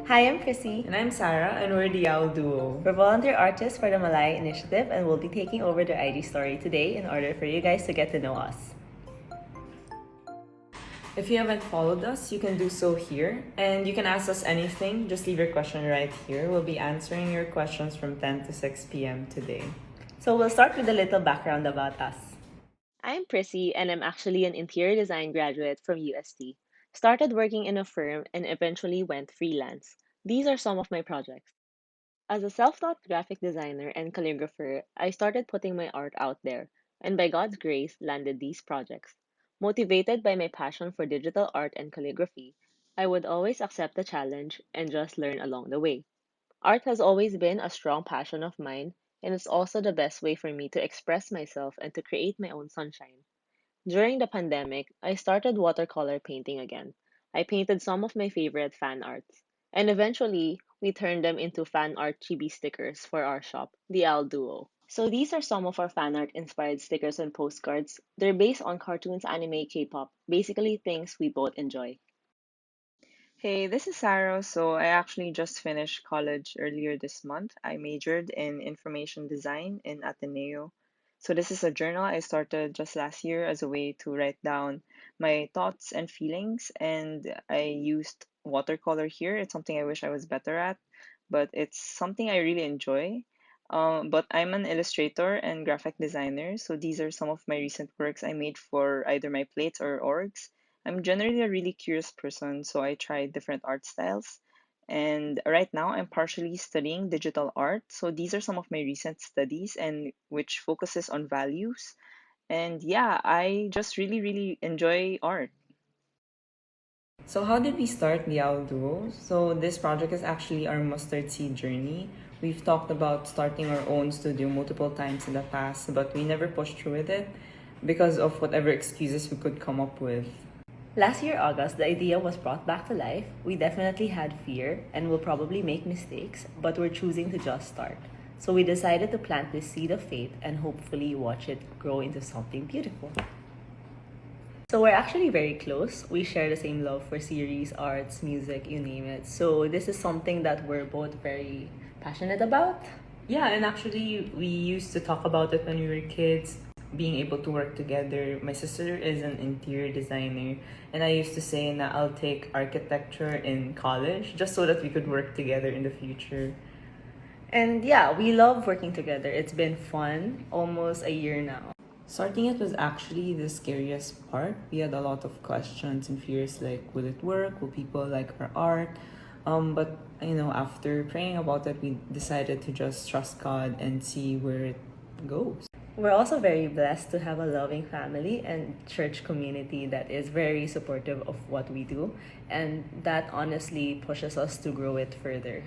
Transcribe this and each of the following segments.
Hi, I'm Prissy. And I'm Sarah, and we're the Owl Duo. We're volunteer artists for the Malaya Initiative, and we'll be taking over their IG story today in order for you guys to get to know us. If you haven't followed us, you can do so here. And you can ask us anything, just leave your question right here. We'll be answering your questions from 10 to 6 p.m. today. So we'll start with a little background about us. I'm Prissy, and I'm actually an interior design graduate from UST. Started working in a firm and eventually went freelance. These are some of my projects. As a self taught graphic designer and calligrapher, I started putting my art out there, and by God's grace, landed these projects. Motivated by my passion for digital art and calligraphy, I would always accept the challenge and just learn along the way. Art has always been a strong passion of mine, and it's also the best way for me to express myself and to create my own sunshine. During the pandemic, I started watercolor painting again. I painted some of my favorite fan arts, and eventually we turned them into fan art chibi stickers for our shop, the Al Duo. So these are some of our fan art inspired stickers and postcards. They're based on cartoons, anime, K-pop, basically things we both enjoy. Hey, this is Sarah. So I actually just finished college earlier this month. I majored in information design in Ateneo. So this is a journal I started just last year as a way to write down my thoughts and feelings. And I used watercolor here. It's something I wish I was better at, but it's something I really enjoy. But I'm an illustrator and graphic designer. So these are some of my recent works I made for either my plates or orgs. I'm generally a really curious person, so I try different art styles. And right now, I'm partially studying digital art. So these are some of my recent studies and which focuses on values. And yeah, I just really enjoy art. So how did we start the Owl Duo? So this project is actually our mustard seed journey. We've talked about starting our own studio multiple times in the past, but we never pushed through with it because of whatever excuses we could come up with. Last year, August, the idea was brought back to life. We definitely had fear and will probably make mistakes, but we're choosing to just start. So we decided to plant this seed of faith and hopefully watch it grow into something beautiful. So we're actually very close. We share the same love for series, arts, music, you name it. So this is something that we're both very passionate about. Yeah, and actually, we used to talk about it when we were kids, being able to work together. My sister is an interior designer, and I used to say that I'll take architecture in college just so that we could work together in the future. And yeah, we love working together. It's been fun, almost a year now. Starting it was actually the scariest part. We had a lot of questions and fears like, will it work? Will people like our art? But after praying about it, we decided to just trust God and see where it goes. We're also very blessed to have a loving family and church community that is very supportive of what we do, and that honestly pushes us to grow it further.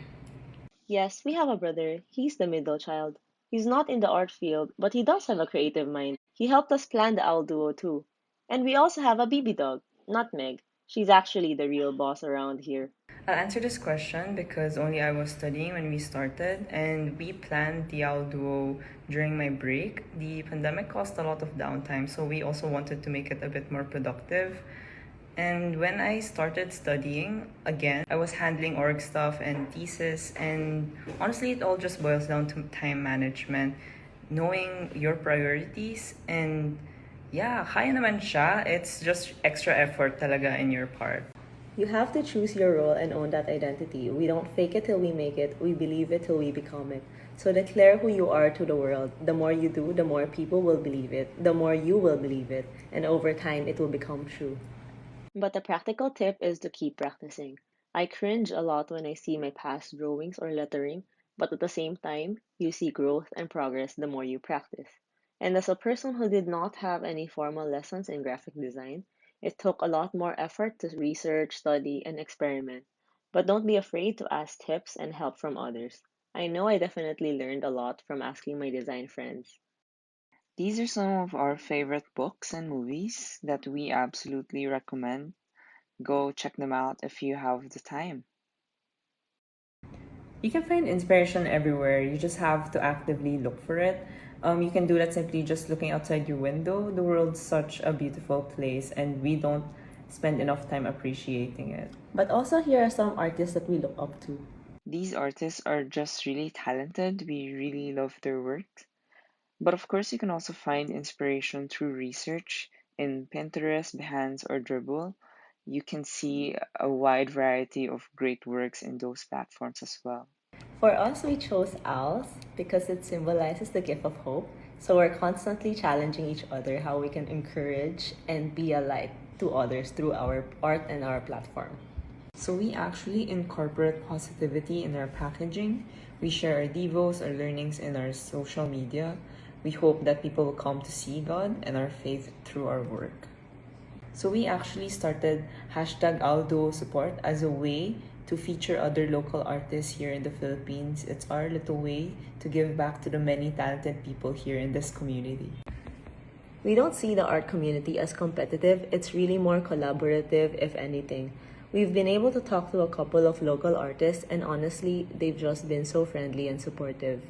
Yes, we have a brother. He's the middle child. He's not in the art field, but he does have a creative mind. He helped us plan the Owl Duo too. And we also have a BB dog, Nutmeg. She's actually the real boss around here. I'll answer this question because only I was studying when we started, and we planned the Owl Duo during my break. The pandemic caused a lot of downtime, so we also wanted to make it a bit more productive. And when I started studying again, I was handling org stuff and thesis, and honestly, it all just boils down to time management, knowing your priorities, and yeah, kaya naman siya. It's just extra effort talaga in your part. You have to choose your role and own that identity. We don't fake it till we make it, we believe it till we become it. So declare who you are to the world. The more you do, the more people will believe it, the more you will believe it, and over time, it will become true. But the practical tip is to keep practicing. I cringe a lot when I see my past drawings or lettering, but at the same time, you see growth and progress the more you practice. And as a person who did not have any formal lessons in graphic design, it took a lot more effort to research, study, and experiment. But don't be afraid to ask tips and help from others. I know I definitely learned a lot from asking my design friends. These are some of our favorite books and movies that we absolutely recommend. Go check them out if you have the time. You can find inspiration everywhere. You just have to actively look for it. You can do that simply just looking outside your window. The world's such a beautiful place, and we don't spend enough time appreciating it. But also, here are some artists that we look up to. These artists are just really talented. We really love their work. But of course, you can also find inspiration through research in Pinterest, Behance, or Dribble. You can see a wide variety of great works in those platforms as well. For us, we chose owls because it symbolizes the gift of hope. So we're constantly challenging each other how we can encourage and be a light to others through our art and our platform. So we actually incorporate positivity in our packaging. We share our devos, our learnings in our social media. We hope that people will come to see God and our faith through our work. So we actually started hashtag Aldo support as a way to feature other local artists here in the Philippines. It's our little way to give back to the many talented people here in this community. We don't see the art community as competitive. It's really more collaborative, if anything. We've been able to talk to a couple of local artists, and honestly, they've just been so friendly and supportive.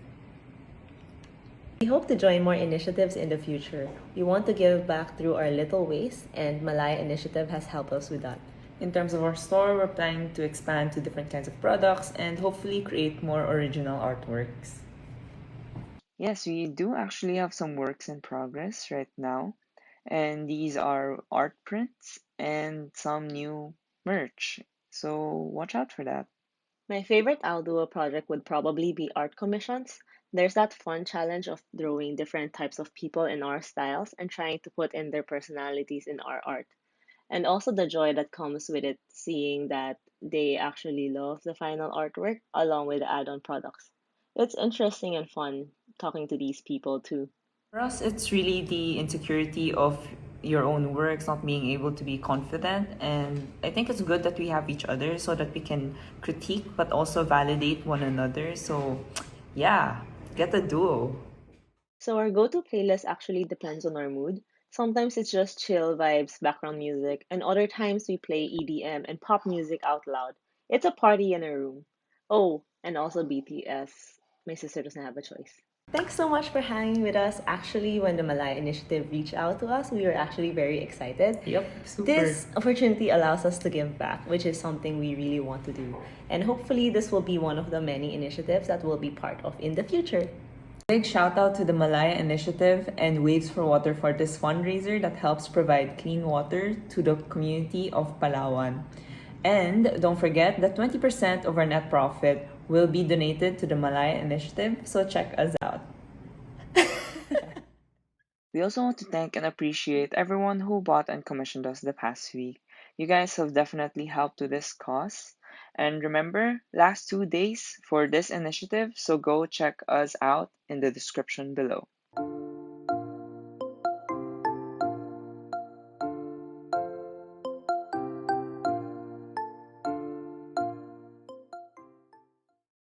We hope to join more initiatives in the future. We want to give back through our little ways, and Malaya Initiative has helped us with that. In terms of our store, we're planning to expand to different kinds of products and hopefully create more original artworks. Yes, we do actually have some works in progress right now, and these are art prints and some new merch. So watch out for that. My favorite Alduo project would probably be art commissions. There's that fun challenge of drawing different types of people in our styles and trying to put in their personalities in our art. And also the joy that comes with it, seeing that they actually love the final artwork along with the add on products. It's interesting and fun talking to these people too. For us, it's really the insecurity of your own works, not being able to be confident. And I think it's good that we have each other so that we can critique but also validate one another. So, yeah, get a duo. So our go-to playlist actually depends on our mood. Sometimes it's just chill vibes, background music, and other times we play EDM and pop music out loud. It's a party in a room. Oh, and also BTS. My sister doesn't have a choice. Thanks so much for hanging with us. Actually, when the Malaya Initiative reached out to us, we were actually very excited. Yep, super. This opportunity allows us to give back, which is something we really want to do. And hopefully, this will be one of the many initiatives that we'll be part of in the future. Big shout out to the Malaya Initiative and Waves for Water for this fundraiser that helps provide clean water to the community of Palawan. And don't forget that 20% of our net profit will be donated to the Malaya Initiative, so check us out. We also want to thank and appreciate everyone who bought and commissioned us the past week. You guys have definitely helped to this cause. And remember, last 2 days for this initiative, so go check us out in the description below.